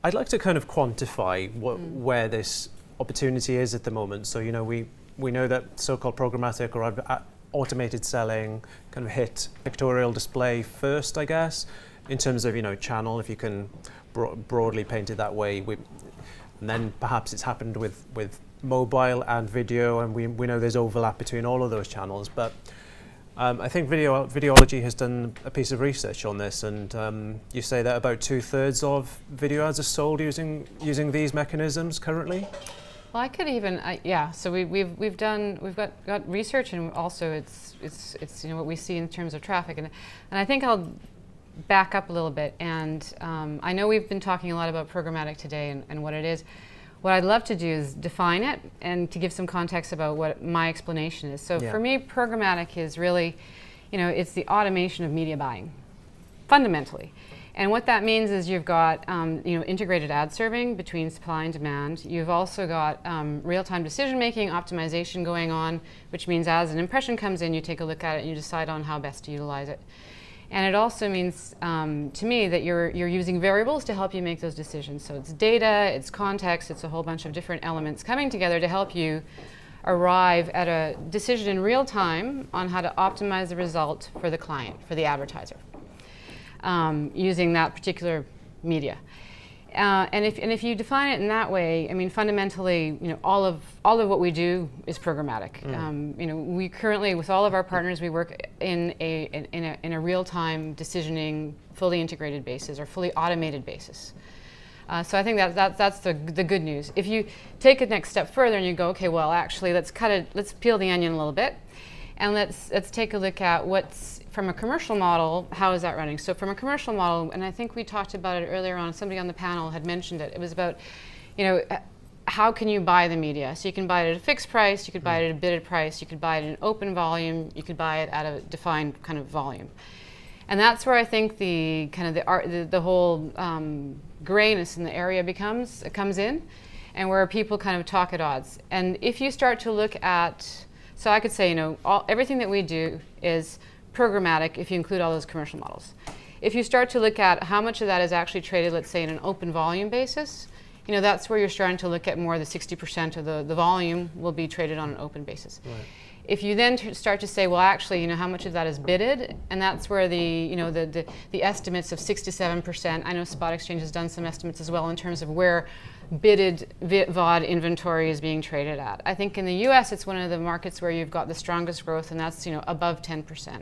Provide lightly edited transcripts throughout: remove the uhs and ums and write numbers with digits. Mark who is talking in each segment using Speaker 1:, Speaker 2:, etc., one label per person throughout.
Speaker 1: I'd like to kind of quantify where this opportunity is at the moment. So, you know, we know that so-called programmatic or automated selling kind of hit pictorial display first, I guess, in terms of, you know, channel, if you can broadly paint it that way. And then perhaps it's happened with mobile and video, and we know there's overlap between all of those channels. But I think Videology has done a piece of research on this, and you say that about 2/3 of video ads are sold using these mechanisms currently.
Speaker 2: Well, I could even yeah. So we've got research, and also it's you know what we see in terms of traffic, and I think I'll back up a little bit. And I know we've been talking a lot about programmatic today and what it is. What I'd love to do is define it and to give some context about what my explanation is. So for me, programmatic is really, you know, it's the automation of media buying, fundamentally. And what that means is you've got, you know, integrated ad serving between supply and demand. You've also got real-time decision-making, optimization going on, which means as an impression comes in, you take a look at it and you decide on how best to utilize it. And it also means, to me, that you're using variables to help you make those decisions. So it's data, it's context, it's a whole bunch of different elements coming together to help you arrive at a decision in real time on how to optimize the result for the client, for the advertiser, using that particular media. And if you define it in that way, I mean, fundamentally, you know, all of what we do is programmatic. You know, we currently, with all of our partners, we work in a real-time decisioning, fully integrated basis or fully automated basis. So I think that's the good news. If you take it next step further and you go, okay, well, actually, let's peel the onion a little bit, and let's take a look at what's from a commercial model, how is that running? So from a commercial model, and I think we talked about it earlier on, somebody on the panel had mentioned it, it was about, you know, how can you buy the media? So you can buy it at a fixed price, you could buy it at a bidded price, you could buy it in open volume, you could buy it at a defined kind of volume. And that's where I think the kind of the whole grayness in the area comes in, and where people kind of talk at odds. And if you start to look at, so I could say, you know, everything that we do is programmatic if you include all those commercial models. If you start to look at how much of that is actually traded, let's say, in an open volume basis, you know, that's where you're starting to look at more the 60% of the volume will be traded on an open basis. Right. If you then start to say, well, actually, you know, how much of that is bidded, and that's where you know, the estimates of 6 to 7%, I know Spot Exchange has done some estimates as well in terms of where bidded VOD inventory is being traded at. I think in the US, it's one of the markets where you've got the strongest growth, and that's, you know, above 10%.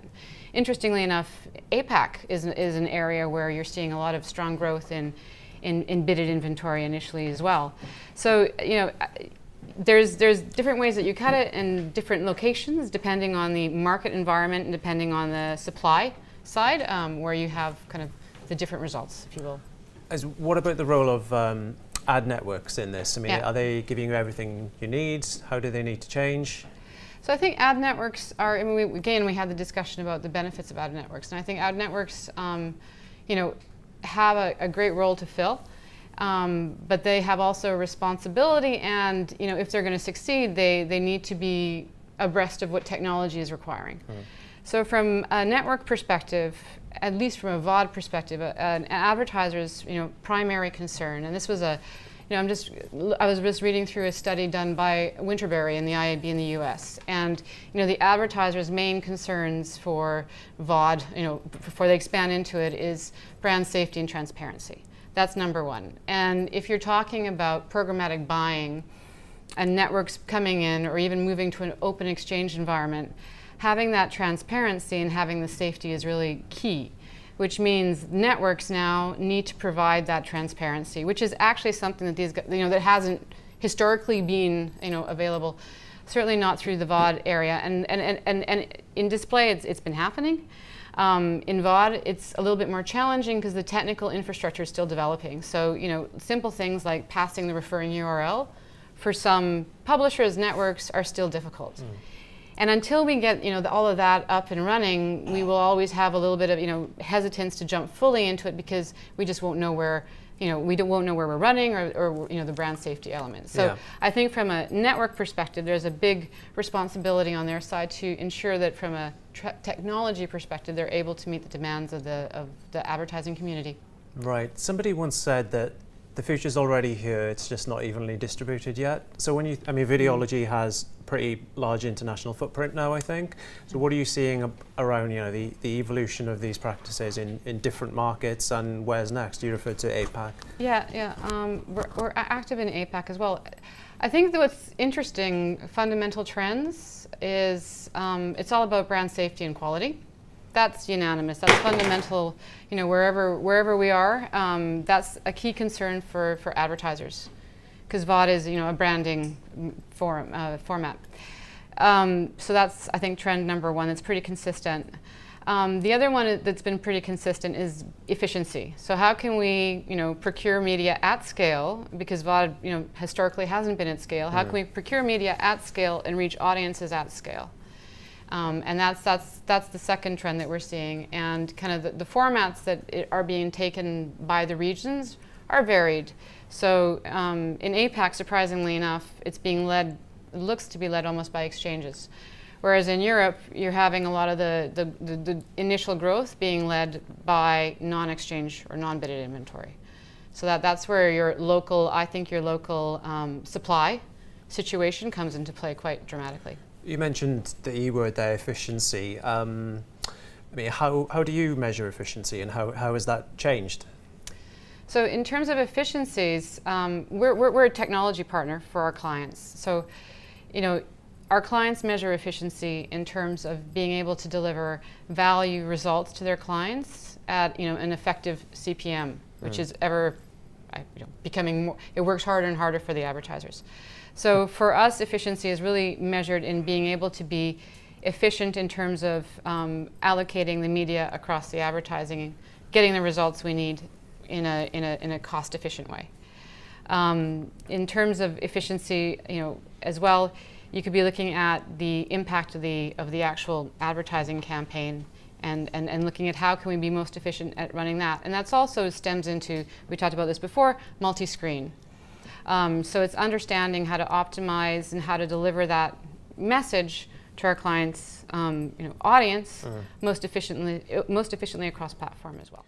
Speaker 2: Interestingly enough, APAC is an area where you're seeing a lot of strong growth in bidded inventory initially as well. So, you know, there's different ways that you cut it in different locations depending on the market environment and depending on the supply side, where you have kind of the different results, if you will.
Speaker 1: What about the role of ad networks in this? I mean, are they giving you everything you need? How do they need to change?
Speaker 2: So I think ad networks are, I mean, again, we had the discussion about the benefits of ad networks, and I think ad networks, you know, have a great role to fill, but they have also a responsibility, and, you know, if they're going to succeed, they need to be abreast of what technology is requiring. So from a network perspective, at least from a VOD perspective, an advertiser's, you know, primary concern, and this was a, you know, I was just reading through a study done by Winterberry in the IAB in the US, and, you know, the advertiser's main concerns for VOD, you know, before they expand into it, is brand safety and transparency. That's number one. And if you're talking about programmatic buying and networks coming in, or even moving to an open exchange environment, having that transparency and having the safety is really key, which means networks now need to provide that transparency, which is actually something that these, you know, that hasn't historically been, you know, available, certainly not through the VOD area. And in display, it's been happening. In VOD, it's a little bit more challenging because the technical infrastructure is still developing. So, you know, simple things like passing the referring URL for some publishers, networks, are still difficult. And until we get, you know, all of that up and running, we will always have a little bit of, you know, hesitance to jump fully into it because we just won't know where, you know, won't know where we're running, or you know, the brand safety element. So I think from a network perspective, there's a big responsibility on their side to ensure that from a technology perspective, they're able to meet the demands of the advertising community.
Speaker 1: Right. Somebody once said that the future's already here, it's just not evenly distributed yet. So when I mean, videology has pretty large international footprint now, I think. So what are you seeing around, the evolution of these practices in different markets, and where's next? You referred to APAC.
Speaker 2: Yeah. We're active in APAC as well. I think that what's interesting, fundamental trends, is it's all about brand safety and quality. That's unanimous. That's fundamental. Wherever we are, that's a key concern for advertisers, because VOD is a branding format. So that's, I think, trend number one. That's pretty consistent. The other one that's been pretty consistent is efficiency. So how can we procure media at scale, because VOD historically hasn't been at scale. How can we procure media at scale and reach audiences at scale? And that's the second trend that we're seeing. And kind of the formats that are being taken by the regions are varied. So in APAC, surprisingly enough, it's being led, it looks to be led almost by exchanges. Whereas in Europe, you're having a lot of the initial growth being led by non-exchange or non-bidded inventory. So that's where your local supply situation comes into play quite dramatically. You
Speaker 1: mentioned the E word there, efficiency. I mean, how do you measure efficiency, and how has that changed?
Speaker 2: So in terms of efficiencies, we're a technology partner for our clients. So, our clients measure efficiency in terms of being able to deliver value results to their clients at an effective CPM, which is ever becoming more. It works harder and harder for the advertisers. So for us, efficiency is really measured in being able to be efficient in terms of allocating the media across the advertising, getting the results we need in a cost-efficient way. In terms of efficiency, as well, you could be looking at the impact of the actual advertising campaign, and looking at how can we be most efficient at running that. And that's also stems into, we talked about this before, multi-screen. So it's understanding how to optimize and how to deliver that message to our clients' audience most efficiently across platform as well.